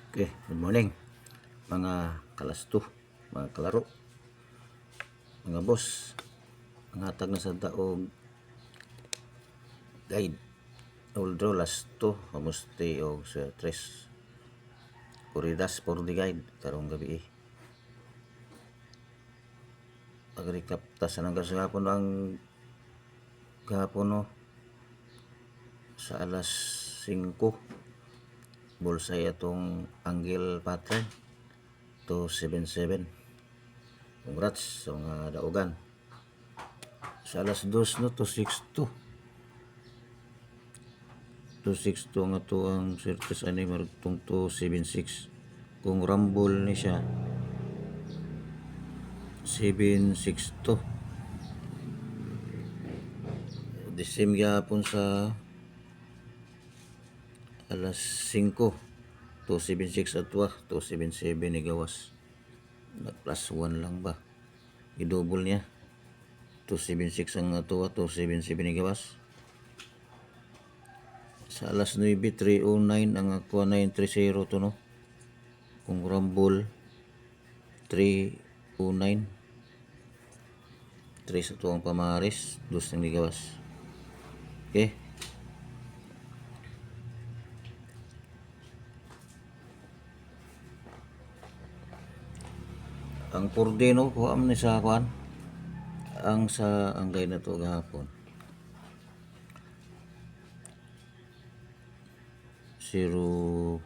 Okay, good morning mga kalasto, mga kalaro, mga boss. Ang hatag na sa daog guide although lasto kamusti og sa tres Corridas for the guide karong gabi agrecap ta sa nang gahapon ang gahapon no sa alas 5 bulsay atong angle pattern 277. Congrats sa mga daogan. Sa alas 2 no 262 nga to ang certes ani marugtong 276. Kung rumble ni siya 762. The same gyapon sa alas 5 276 atwa 277 ni gawas. Na plus 1 lang ba? I-double niya. 276 ang atwa 277 ni gawas. Sa alas 9 309 ang aqua 930 to no. Kung rumble 309 3 sa tuwang pamaris 2 ng gawas. Okay. Ang pordeno ko am ni sa kuan ang sa ang gay na to gahapon 0156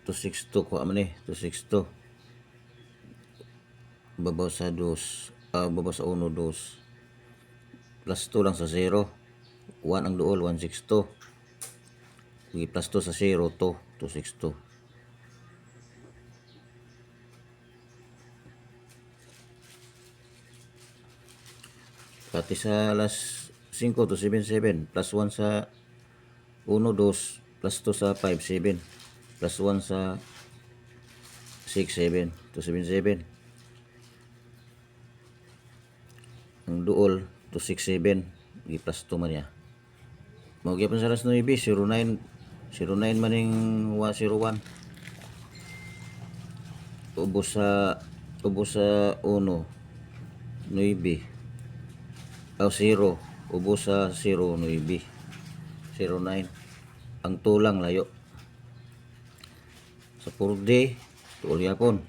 262 ko am ni 262 babaw sa 2 babaw sa 1 2 plus 2 lang sa 0 1 ang duol 162 plus 2 sa 0 2 262. Pati sa alas 5 to 77 plus 1 sa 1 2 plus 2 sa 5 7 plus 1 sa 6 7 to 77. Ang duol to 6 7 gi plus 2 man ya. Mao gyapon sa alas 9 09 maning 01 ubos sa 1 9 0 ubos sa 0 9 09 ang tulang layo sa purde tuol yapon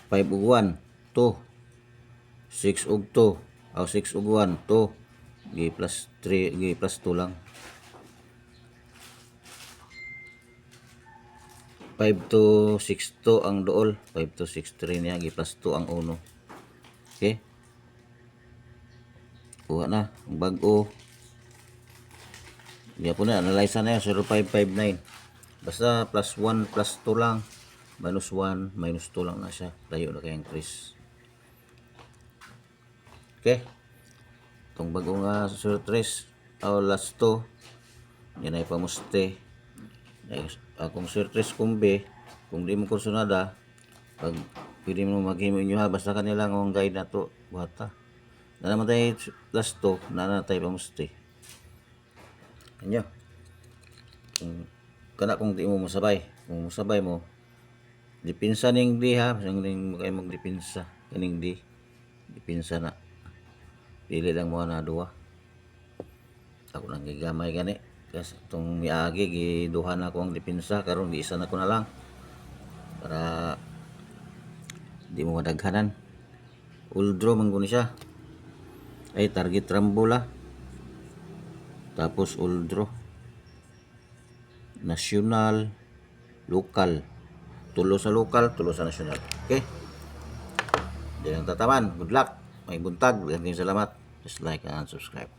5 ug 1 2 6 ug 2 6 ug 1 2 gi plus 3 gi plus 2 lang 5 to 6 to ang duol 5 to 6 3 niya gi plus 2 ang 1. Okay, kuha na ang bag-o. Hindi po na analyze na yan 0559 basta plus 1 plus 2 lang minus 1 minus 2 lang na siya layo na kayang increase. Okay, itong bag-o nga sa 3 last 2 yan ay pamuste akong Sir 3 kumbi kung di mo kursunada pag pwede mo maghimo inyo ha basta kanila ang guide na to buhata na naman tayo last 2 na tayo pamusti kanyo kana kung di mo musabay kung musabay mo dipinsa ning di ha ning kayo magdipinsa kaning di dipinsa na pili lang mo na duwa ako nang gigamay gani kasi itong miagi giduhan ako ang dipinsa karon di isa na ko na lang para di mo madaghanan. Uldro man guni siya ay target rambola tapos uldro nasyonal lokal tulo sa lokal tulo sa nasyonal. Okay, di lang tataman. Good luck, may buntag, daghang salamat. Just like and subscribe.